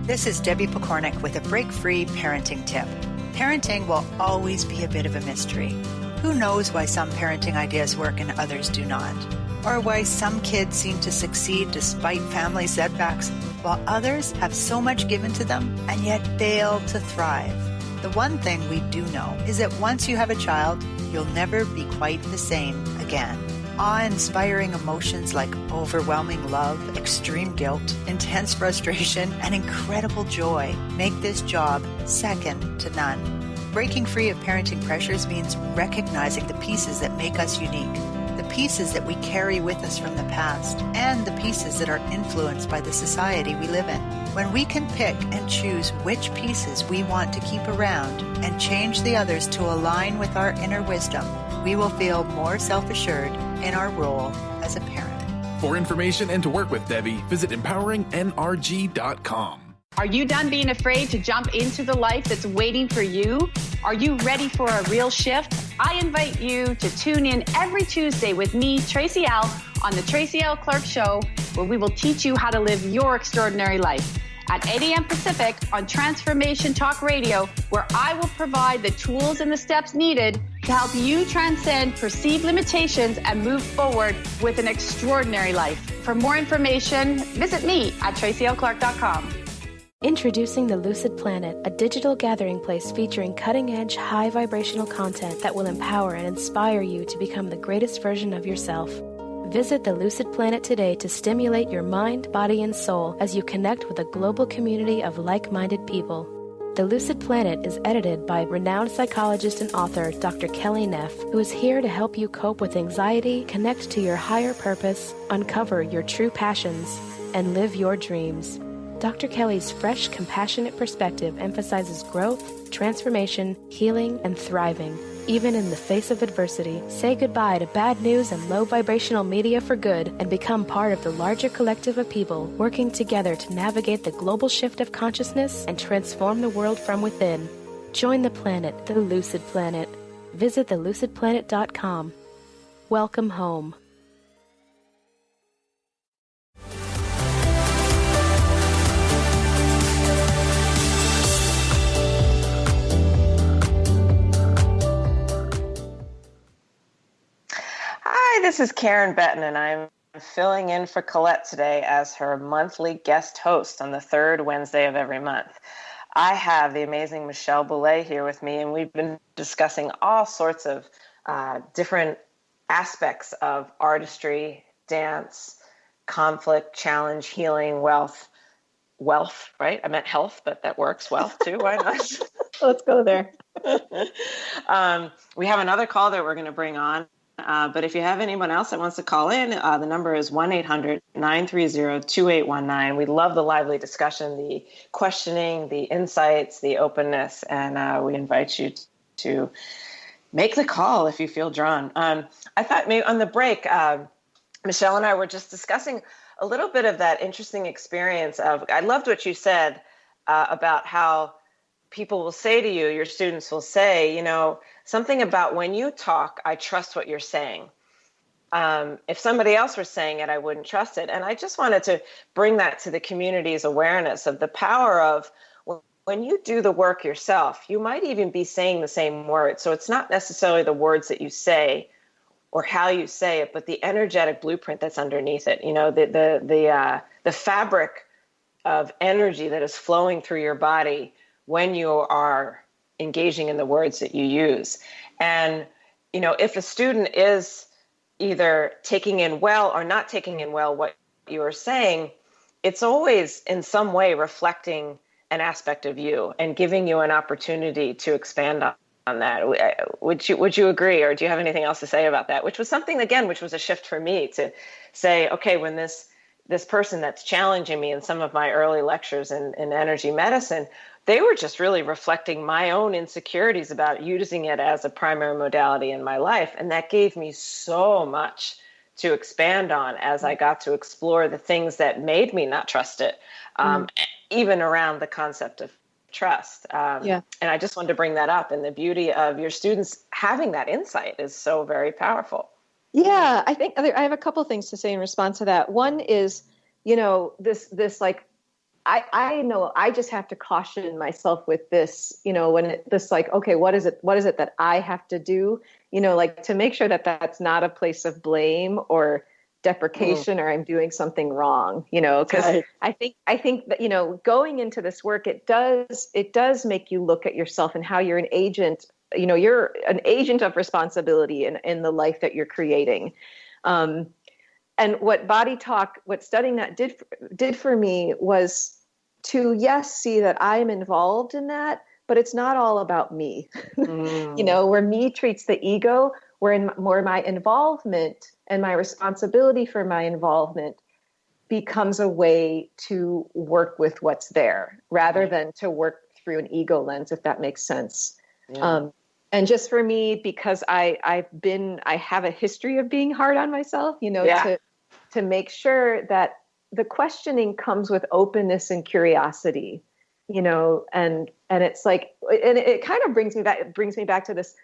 This is Debbie Pokornik with a break-free parenting tip. Parenting will always be a bit of a mystery. Who knows why some parenting ideas work and others do not? Or why some kids seem to succeed despite family setbacks, while others have so much given to them and yet fail to thrive. The one thing we do know is that once you have a child, you'll never be quite the same again. Awe-inspiring emotions like overwhelming love, extreme guilt, intense frustration, and incredible joy make this job second to none. Breaking free of parenting pressures means recognizing the pieces that make us unique, the pieces that we carry with us from the past, and the pieces that are influenced by the society we live in. When we can pick and choose which pieces we want to keep around and change the others to align with our inner wisdom, we will feel more self-assured in our role as a parent. For information and to work with Debbie, visit empoweringnrg.com. Are you done being afraid to jump into the life that's waiting for you? Are you ready for a real shift? I invite you to tune in every Tuesday with me, Tracy L., on the Tracy L. Clark Show, where we will teach you how to live your extraordinary life. At 8 a.m. Pacific on Transformation Talk Radio, where I will provide the tools and the steps needed to help you transcend perceived limitations and move forward with an extraordinary life. For more information, visit me at tracylclark.com. Introducing the Lucid Planet, a digital gathering place featuring cutting-edge, high-vibrational content that will empower and inspire you to become the greatest version of yourself. Visit the Lucid Planet today to stimulate your mind, body, and soul as you connect with a global community of like-minded people. The Lucid Planet is edited by renowned psychologist and author Dr. Kelly Neff, who is here to help you cope with anxiety, connect to your higher purpose, uncover your true passions, and live your dreams. Dr. Kelly's fresh, compassionate perspective emphasizes growth, transformation, healing, and thriving. Even in the face of adversity, say goodbye to bad news and low vibrational media for good and become part of the larger collective of people working together to navigate the global shift of consciousness and transform the world from within. Join the planet, the Lucid Planet. Visit thelucidplanet.com. Welcome home. Hi, this is Karen Betten, and I'm filling in for Colette today as her monthly guest host on the third Wednesday of every month. I have the amazing Michelle Bouleacute here with me, and we've been discussing all sorts of different aspects of artistry, dance, conflict, challenge, healing, wealth, right? I meant health, but that works. Wealth too. Why not? Let's go there. We have another call that we're going to bring on. But if you have anyone else that wants to call in, the number is 1-800-930-2819. We love the lively discussion, the questioning, the insights, the openness, and we invite you to make the call if you feel drawn. I thought maybe on the break, Michelle and I were just discussing a little bit of that interesting experience of, I loved what you said about how people will say to you, your students will say, something about when you talk, I trust what you're saying. If somebody else were saying it, I wouldn't trust it. And I just wanted to bring that to the community's awareness of the power of when you do the work yourself, you might even be saying the same words. So it's not necessarily the words that you say or how you say it, but the energetic blueprint that's underneath it. The fabric of energy that is flowing through your body when you are engaging in the words that you use. And, if a student is either taking in well or not taking in well what you are saying, it's always in some way reflecting an aspect of you and giving you an opportunity to expand on that. Would you agree, or do you have anything else to say about that? Which was something, again, which was a shift for me to say, okay, when this person that's challenging me in some of my early lectures in energy medicine, they were just really reflecting my own insecurities about using it as a primary modality in my life. And that gave me so much to expand on as I got to explore the things that made me not trust it, even around the concept of trust. And I just wanted to bring that up. And the beauty of your students having that insight is so very powerful. Yeah, I think I have a couple things to say in response to that. One is, this like, I know I just have to caution myself with this, when okay, what is it that I have to do, to make sure that that's not a place of blame or deprecation or I'm doing something wrong, because right. I think that, going into this work, it does make you look at yourself and how you're an agent, you're an agent of responsibility in the life that you're creating. And what Body Talk, what studying that did for me was to, see that I'm involved in that, but it's not all about me. Where me treats the ego, where my involvement and my responsibility for my involvement becomes a way to work with what's there rather than to work through an ego lens, if that makes sense. Yeah. And just for me, because I have a history of being hard on myself, to make sure that the questioning comes with openness and curiosity, and it's like, and it kind of brings me back to this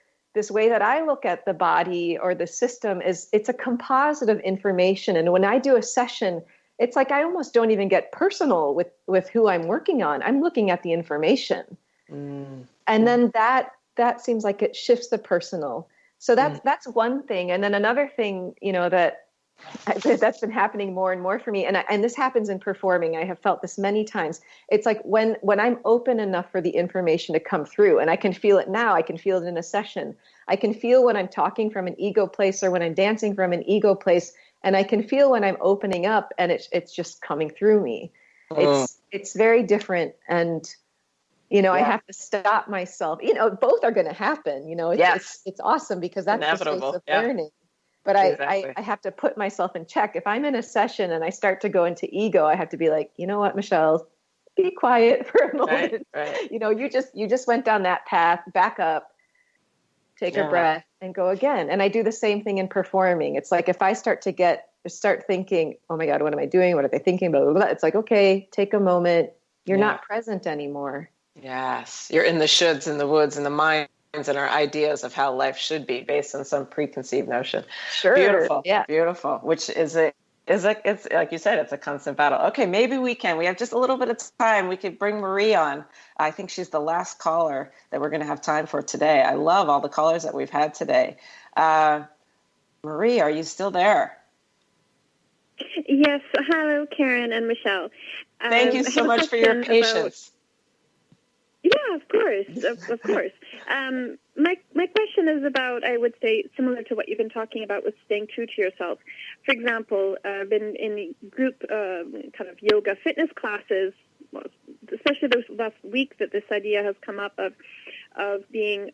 way that I look at the body or the system is it's a composite of information. And when I do a session, it's like, I almost don't even get personal with who I'm working on. I'm looking at the information. And then that seems like it shifts the personal. So that's one thing. And then another thing, that's been happening more and more for me. And this happens in performing. I have felt this many times. It's like when I'm open enough for the information to come through, and I can feel it now, I can feel it in a session. I can feel when I'm talking from an ego place or when I'm dancing from an ego place, And I can feel when I'm opening up and it's just coming through me. It's very different. And, I have to stop myself. Both are going to happen. It's awesome because that's inevitable. The space of learning. But I have to put myself in check. If I'm in a session and I start to go into ego, I have to be like, you know what, Michelle, be quiet for a moment. Right. You just went down that path, back up, take a breath and go again. And I do the same thing in performing. It's like, if I start thinking, oh my God, what am I doing? What are they thinking? Blah, blah, blah. It's like, okay, take a moment. You're not present anymore. Yes. You're in the shoulds and the woulds and the minds and our ideas of how life should be based on some preconceived notion. Sure. Beautiful. Yeah. Beautiful. Which is it's like you said, it's a constant battle. Okay, maybe we have just a little bit of time. We could bring Marie on. I think she's the last caller that we're going to have time for today. I love all the callers that we've had today. Marie, are you still there? Yes. Hello, Karen and Michelle. Thank you so much for your patience. Yeah, of course, of course. My question is about, I would say, similar to what you've been talking about with staying true to yourself. For example, I've been in group kind of yoga fitness classes, especially this last week that this idea has come up of being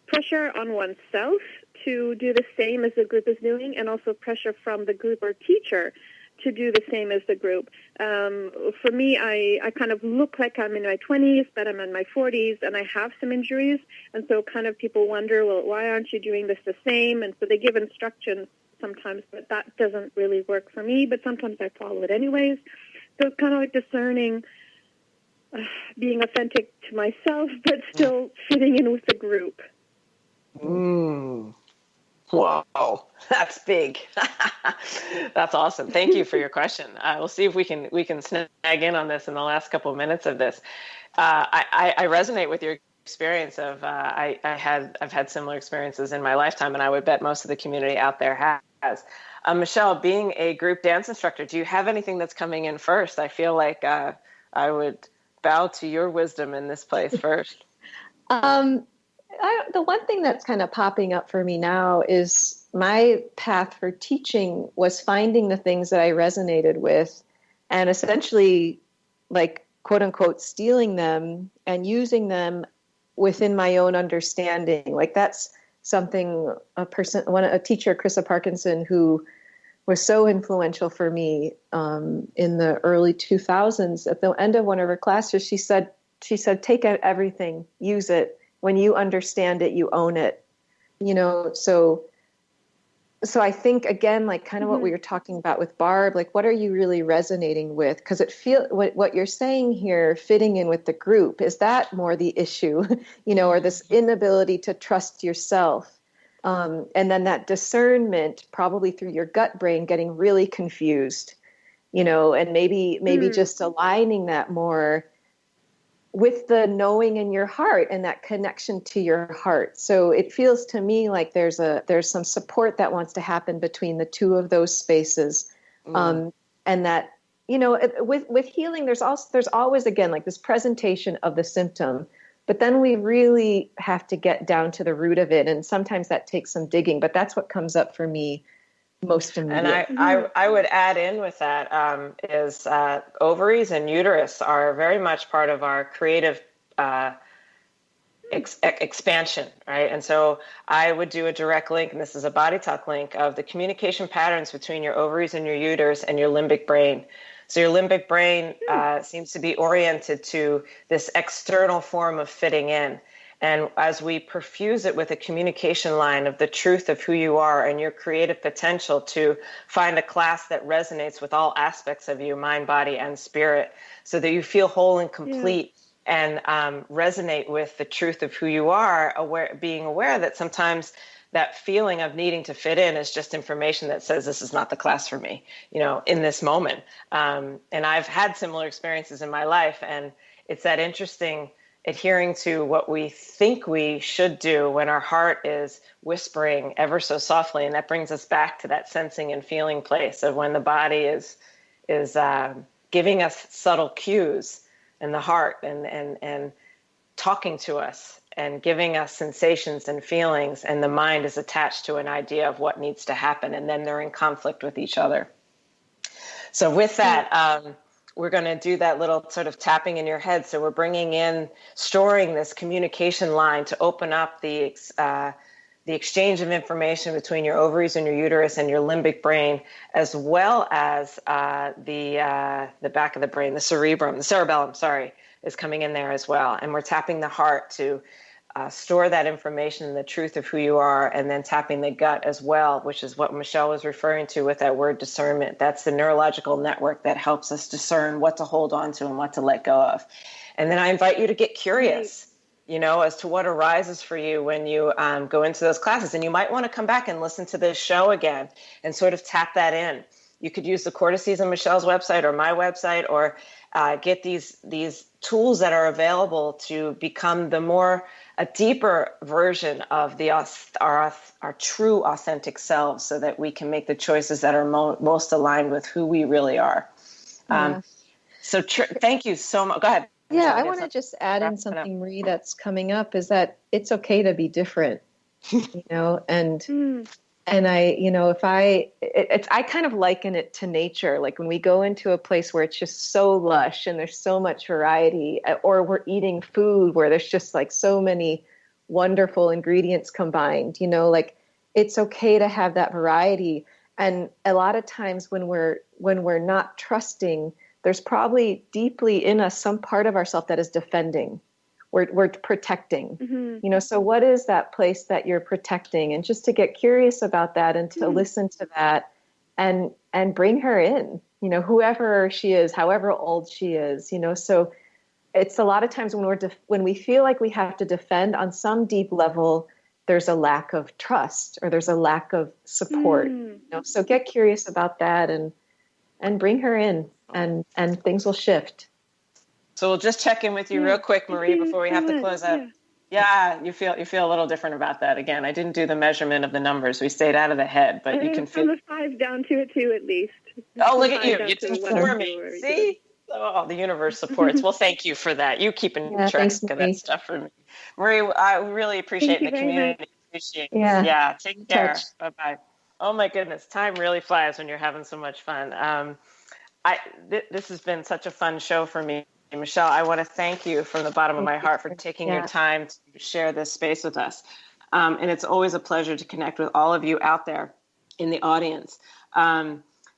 pressure on oneself to do the same as the group is doing, and also pressure from the group or teacher to do the same as the group. For me, I kind of look like I'm in my 20s, but I'm in my 40s, and I have some injuries. And so kind of people wonder, well, why aren't you doing this the same? And so they give instructions sometimes, but that doesn't really work for me. But sometimes I follow it anyways. So it's kind of like discerning, being authentic to myself, but still fitting in with the group. Wow, that's big. That's awesome. Thank you for your question. We'll see if we can snag in on this in the last couple of minutes of this. I resonate with your experience of I've had similar experiences in my lifetime, and I would bet most of the community out there has. Michelle, being a group dance instructor, do you have anything that's coming in first? I feel like I would bow to your wisdom in this place first. The one thing that's kind of popping up for me now is my path for teaching was finding the things that I resonated with and essentially, like, quote unquote, stealing them and using them within my own understanding. Like, that's something a teacher, Krista Parkinson, who was so influential for me in the early 2000s. At the end of one of her classes, she said, take everything, use it. When you understand it, you own it, so I think, again, like kind of what we were talking about with Barb, like, what are you really resonating with? Because what you're saying here, fitting in with the group, is that more the issue, or this inability to trust yourself? And then that discernment, probably through your gut brain, getting really confused, and maybe just aligning that more with the knowing in your heart and that connection to your heart. So it feels to me like there's some support that wants to happen between the two of those spaces. And that, with healing, there's always, again, like this presentation of the symptom, but then we really have to get down to the root of it. And sometimes that takes some digging, but that's what comes up for me most immediately. And I would add in with that is ovaries and uterus are very much part of our creative expansion, right? And so I would do a direct link, and this is a body talk link, of the communication patterns between your ovaries and your uterus and your limbic brain. So your limbic brain seems to be oriented to this external form of fitting in. And as we perfuse it with a communication line of the truth of who you are and your creative potential to find a class that resonates with all aspects of you, mind, body, and spirit, so that you feel whole and complete and resonate with the truth of who you are, being aware that sometimes that feeling of needing to fit in is just information that says this is not the class for me, in this moment. And I've had similar experiences in my life, and it's that interesting adhering to what we think we should do when our heart is whispering ever so softly. And that brings us back to that sensing and feeling place of when the body is giving us subtle cues, and the heart and talking to us. and giving us sensations and feelings, and the mind is attached to an idea of what needs to happen, and then they're in conflict with each other. So with that, we're going to do that little sort of tapping in your head. So we're storing this communication line to open up the exchange of information between your ovaries and your uterus and your limbic brain, as well as the back of the brain, the cerebellum, is coming in there as well. And we're tapping the heart to store that information, the truth of who you are, and then tapping the gut as well, which is what Michelle was referring to with that word discernment. That's the neurological network that helps us discern what to hold on to and what to let go of. And then I invite you to get curious, as to what arises for you when you go into those classes. And you might want to come back and listen to this show again and sort of tap that in. You could use the cortices on Michelle's website or my website, or get these tools that are available to become a deeper version of our true authentic selves, so that we can make the choices that are most aligned with who we really are. So thank you so much. Go ahead. Yeah, I want to just add in something, Marie, that's coming up, is that it's okay to be different, and I kind of liken it to nature. Like when we go into a place where it's just so lush and there's so much variety, or we're eating food where there's just like so many wonderful ingredients combined, like it's okay to have that variety. And a lot of times when we're not trusting, there's probably deeply in us some part of ourselves that is defending. We're protecting, so what is that place that you're protecting? And just to get curious about that and to listen to that and bring her in, whoever she is, however old she is, so it's a lot of times when we feel like we have to defend on some deep level, there's a lack of trust or there's a lack of support, so get curious about that and bring her in and things will shift. So we'll just check in with you real quick, Marie, before we have to close up. Yeah, you feel a little different about that. Again, I didn't do the measurement of the numbers. We stayed out of the head, but you can feel. From a 5 down to a 2 at least. Oh, look at you! You did for me. See? Oh, the universe supports. Well, thank you for that. You keeping track of that stuff for me, Marie. I really appreciate the community. Appreciate. Yeah. Take care. Bye bye. Oh my goodness, time really flies when you're having so much fun. This has been such a fun show for me. Michelle, I want to thank you from the bottom of my heart for taking your time to share this space with us. And it's always a pleasure to connect with all of you out there in the audience.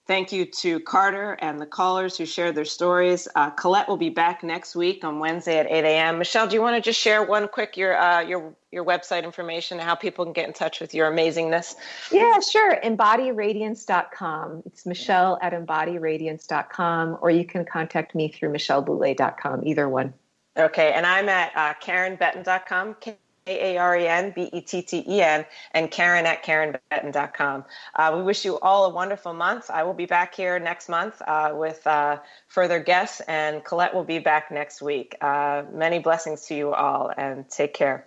Thank you to Carter and the callers who shared their stories. Colette will be back next week on Wednesday at 8 a.m. Michelle, do you want to just share one quick your website information, how people can get in touch with your amazingness? Yeah, sure. EmbodyRadiance.com. It's Michelle at EmbodyRadiance.com, or you can contact me through MichelleBouleacute.com, either one. Okay, and I'm at KarenBetten.com, KarenBetten, and Karen at KarenBetten.com. We wish you all a wonderful month. I will be back here next month with further guests, and Colette will be back next week. Many blessings to you all, and take care.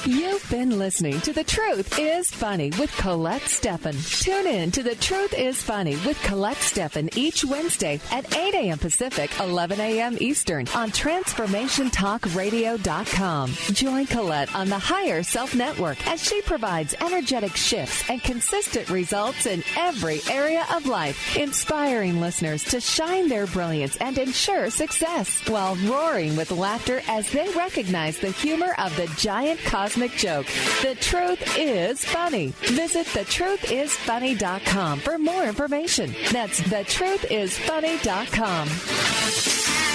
You've been listening to The Truth is Funny with Colette Stefan. Tune in to The Truth is Funny with Colette Stefan each Wednesday at 8 a.m. Pacific, 11 a.m. Eastern on TransformationTalkRadio.com. Join Colette on the Higher Self Network as she provides energetic shifts and consistent results in every area of life, inspiring listeners to shine their brilliance and ensure success while roaring with laughter as they recognize the humor of the giant cosmic joke. The Truth is Funny. Visit thetruthисfunny.com for more information. That's thetruthисfunny.com.